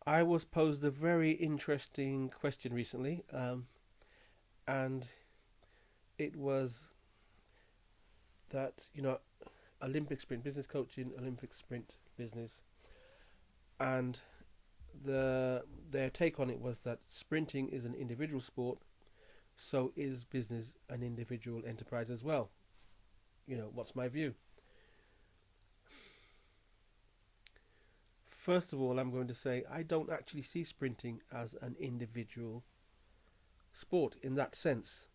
I was posed a very interesting question recently, and it was that Olympic sprint business coaching, Olympic sprint business, and their take on it was that sprinting is an individual sport, so is business an individual enterprise as well. What's my view? First of all, I'm going to say I don't actually see sprinting as an individual sport in that sense.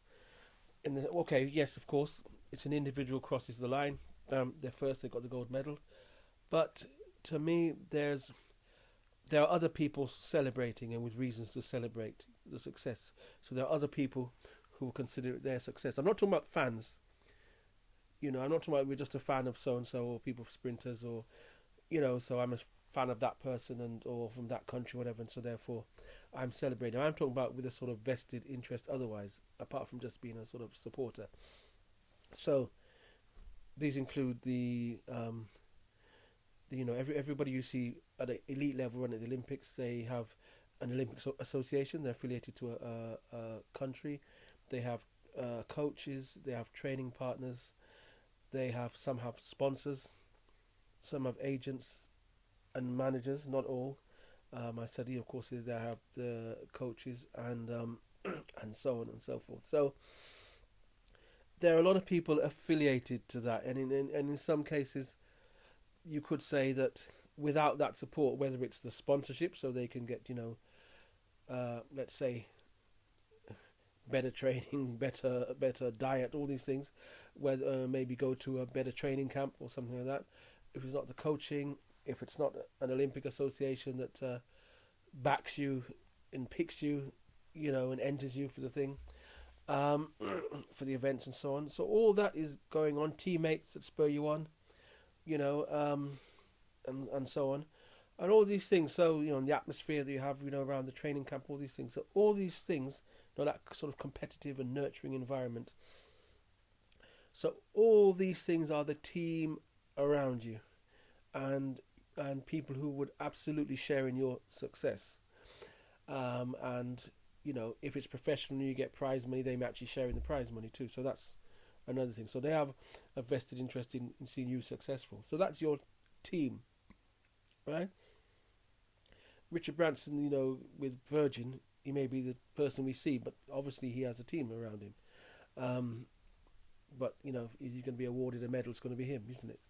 Okay, yes, of course, it's an individual crosses the line. They're first, they got the gold medal, but to me, there are other people celebrating and with reasons to celebrate the success. So there are other people who consider it their success. I'm not talking about fans. I'm not talking about we're just a fan of so and so or people sprinters or so I'm a fan of that person and or from that country, whatever, and so therefore I'm celebrating. I'm talking about with a sort of vested interest otherwise, apart from just being a sort of supporter. So these include everybody you see at the elite level and at the Olympics, they have an Olympic association. They're affiliated to a country. They have coaches. They have training partners. Some have sponsors. Some have agents and managers. Not all. I study, of course, they have the coaches and and so on and so forth. So there are a lot of people affiliated to that, and in some cases, you could say that without that support, whether it's the sponsorship, so they can get let's say better training, better diet, all these things, whether maybe go to a better training camp or something like that. If it's not the coaching, if it's not an Olympic association that backs you and picks you, and enters you for the thing, for the events and so on. So all that is going on. Teammates that spur you on, and so on, and all these things. So the atmosphere that you have, around the training camp, all these things. So all these things, that sort of competitive and nurturing environment. So all these things are the team around you, and people who would absolutely share in your success. And if it's professional, you get prize money. They may actually share in the prize money too. So that's another thing. So they have a vested interest in seeing you successful. So that's your team, right? Richard Branson, with Virgin, he may be the person we see, but obviously he has a team around him. But if he's going to be awarded a medal, it's going to be him, isn't it?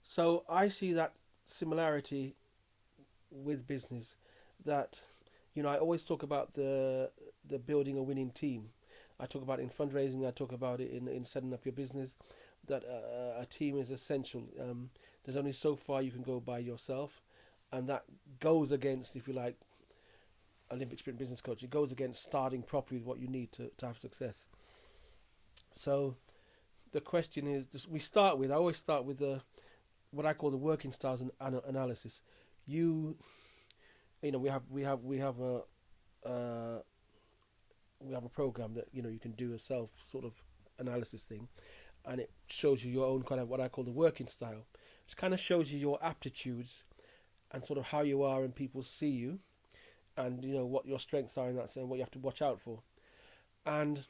So I see that similarity with business. That I always talk about the building a winning team. I talk about it in fundraising. I talk about it in setting up your business. That a team is essential. There's only so far you can go by yourself, and that goes against, if you like, Olympic sprint business coach. It goes against starting properly with what you need to have success. So the question is, I always start with what I call the working styles analysis. We have a program that you can do a self sort of analysis thing, and it shows you your own kind of what I call the working style, which kind of shows you your aptitudes and sort of how you are and people see you, and what your strengths are in that sense, and what you have to watch out for, and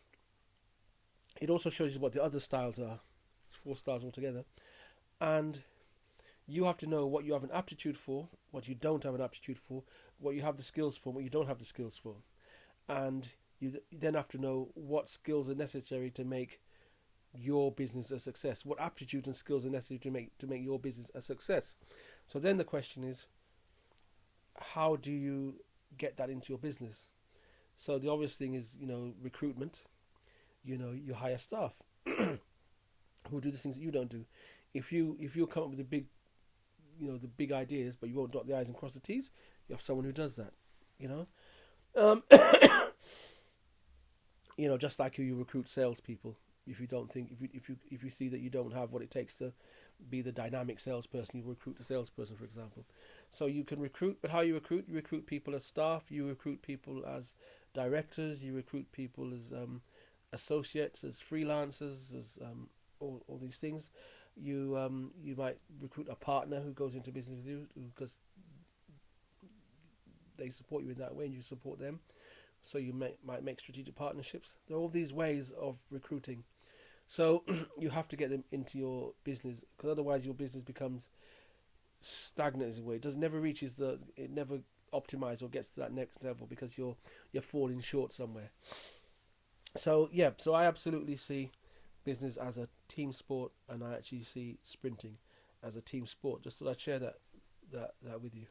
it also shows you what the other styles are. It's 4 styles altogether, and you have to know what you have an aptitude for, what you don't have an aptitude for, what you have the skills for, what you don't have the skills for, and you then have to know what skills are necessary to make your business a success. What aptitudes and skills are necessary to make your business a success. So then the question is, how do you get that into your business? So the obvious thing is, recruitment. You hire staff who do the things that you don't do. If you come up with the big ideas, but you won't dot the I's and cross the T's, you have someone who does that. Just like you recruit salespeople. If you see that you don't have what it takes to be the dynamic salesperson, you recruit a salesperson, for example. So you can recruit, but how you recruit people as staff, you recruit people as directors, you recruit people as associates, as freelancers, as all these things. You might recruit a partner who goes into business with you because they support you in that way, and you support them. So you might make strategic partnerships. There are all these ways of recruiting. So you have to get them into your business, because otherwise your business becomes stagnant in a way. It never reaches it never optimizes or gets to that next level, because you're falling short somewhere. So yeah, so I absolutely see business as a team sport, and I actually see sprinting as a team sport. Just thought I'd share that with you.